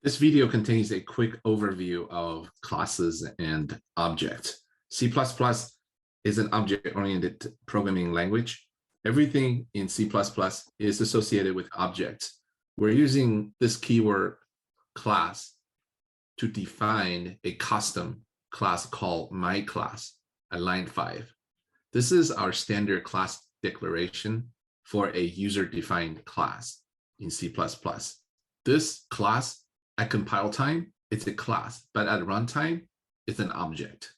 This video contains a quick overview of classes and objects. C++ is an object-oriented programming language. Everything in C++ is associated with objects. We're using this keyword class to define a custom class called myClass at line 5. This is our standard class declaration for a user-defined class in C++. This class at compile time, it's a class, but at runtime, it's an object.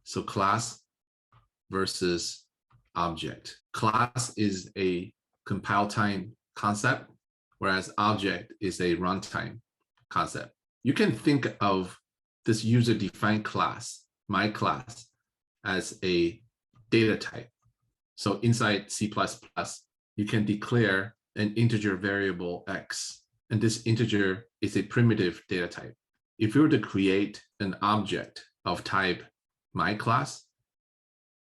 So class versus object. Class is a compile time concept, whereas object is a runtime concept. You can think of this user-defined class, myClass, as a data type. So inside C++, you can declare an integer variable x, and this integer is a primitive data type. If you were to create an object of type myClass,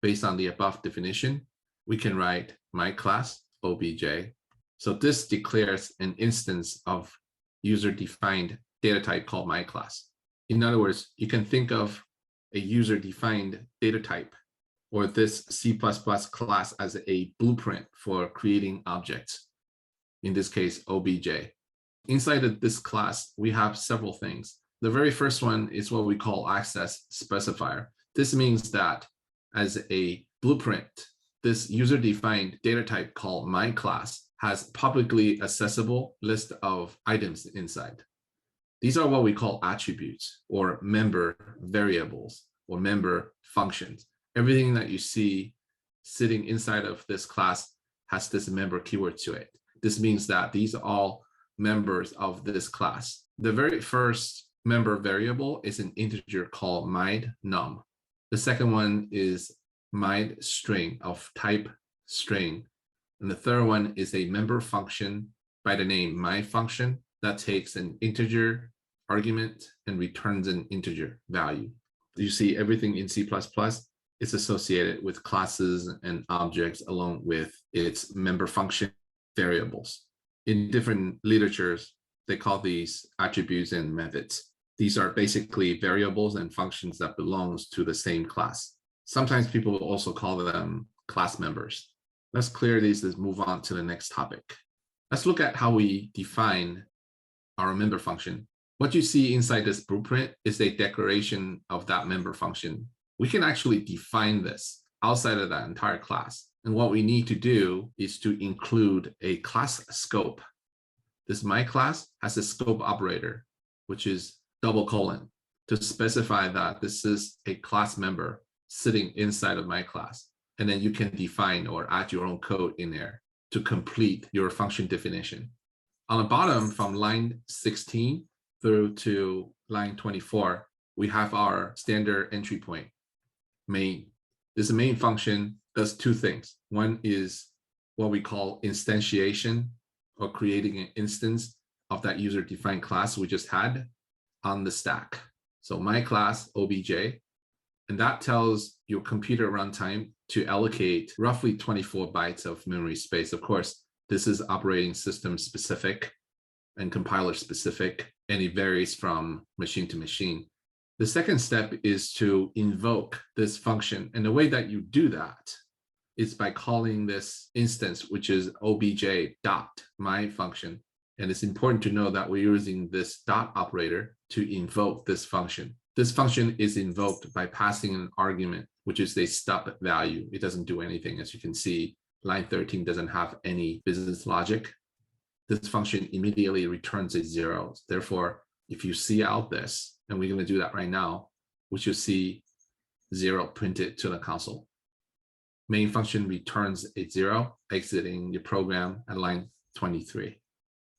based on the above definition, we can write myClass obj. So this declares an instance of user-defined data type called myClass. In other words, you can think of a user-defined data type or this C++ class as a blueprint for creating objects, in this case, obj. Inside of this class, we have several things. The very first one is what we call access specifier. This means that as a blueprint, this user-defined data type called myClass has publicly accessible list of items inside. These are what we call attributes or member variables or member functions. Everything that you see sitting inside of this class has this member keyword to it. This means that these are all members of this class. The very first member variable is an integer called myNum. The second one is myString of type string. And the third one is a member function by the name myFunction that takes an integer argument and returns an integer value. You see everything in C++ is associated with classes and objects along with its member function variables. In different literatures, they call these attributes and methods. These are basically variables and functions that belongs to the same class. Sometimes people will also call them class members. Let's clear these and move on to the next topic. Let's look at how we define our member function. What you see inside this blueprint is a declaration of that member function. We can actually define this outside of that entire class. And what we need to do is to include a class scope. This myClass has a scope operator, which is : to specify that this is a class member sitting inside of myClass. And then you can define or add your own code in there to complete your function definition. On the bottom, from line 16 through to line 24, we have our standard entry point, main. This main function does two things. One is what we call instantiation, or creating an instance of that user-defined class we just had on the stack. So myClass obj, and that tells your computer runtime to allocate roughly 24 bytes of memory space. Of course, this is operating system specific and compiler specific, and it varies from machine to machine. The second step is to invoke this function. And the way that you do that is by calling this instance, which is obj.myFunction. And it's important to know that we're using this dot operator to invoke this function. This function is invoked by passing an argument, which is a stub value. It doesn't do anything. As you can see, line 13 doesn't have any business logic. This function immediately returns a 0. Therefore, if you see out this, and we're going to do that right now, we should see 0 printed to the console. Main function returns a 0, exiting your program at line 23.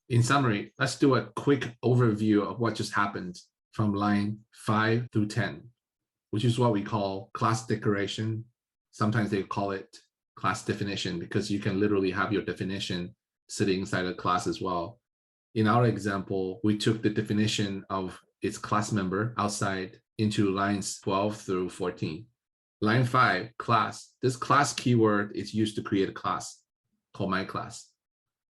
In summary, let's do a quick overview of what just happened from line 5 through 10, which is what we call class declaration. Sometimes they call it class definition because you can literally have your definition sitting inside a class as well. In our example, we took the definition of its class member outside into lines 12 through 14. Line 5, class. This class keyword is used to create a class called myClass.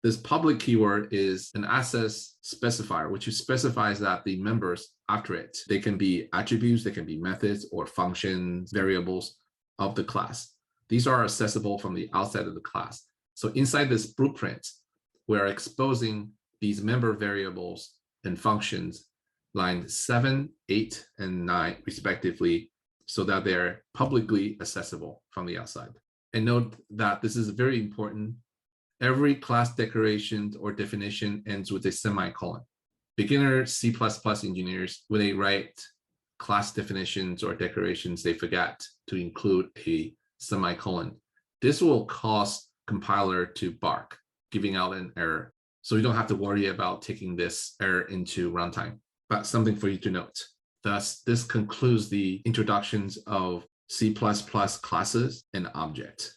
This public keyword is an access specifier, which specifies that the members after it, they can be attributes, they can be methods or functions, variables of the class. These are accessible from the outside of the class. So inside this blueprint, we're exposing these member variables and functions lines 7, 8, and 9 respectively, so that they're publicly accessible from the outside. And note that this is very important. Every class declaration or definition ends with a semicolon. Beginner C++ engineers, when they write class definitions or declarations, they forget to include a semicolon. This will cause compiler to bark, giving out an error. So you don't have to worry about taking this error into runtime, but something for you to note. Thus, this concludes the introductions of C++ classes and objects.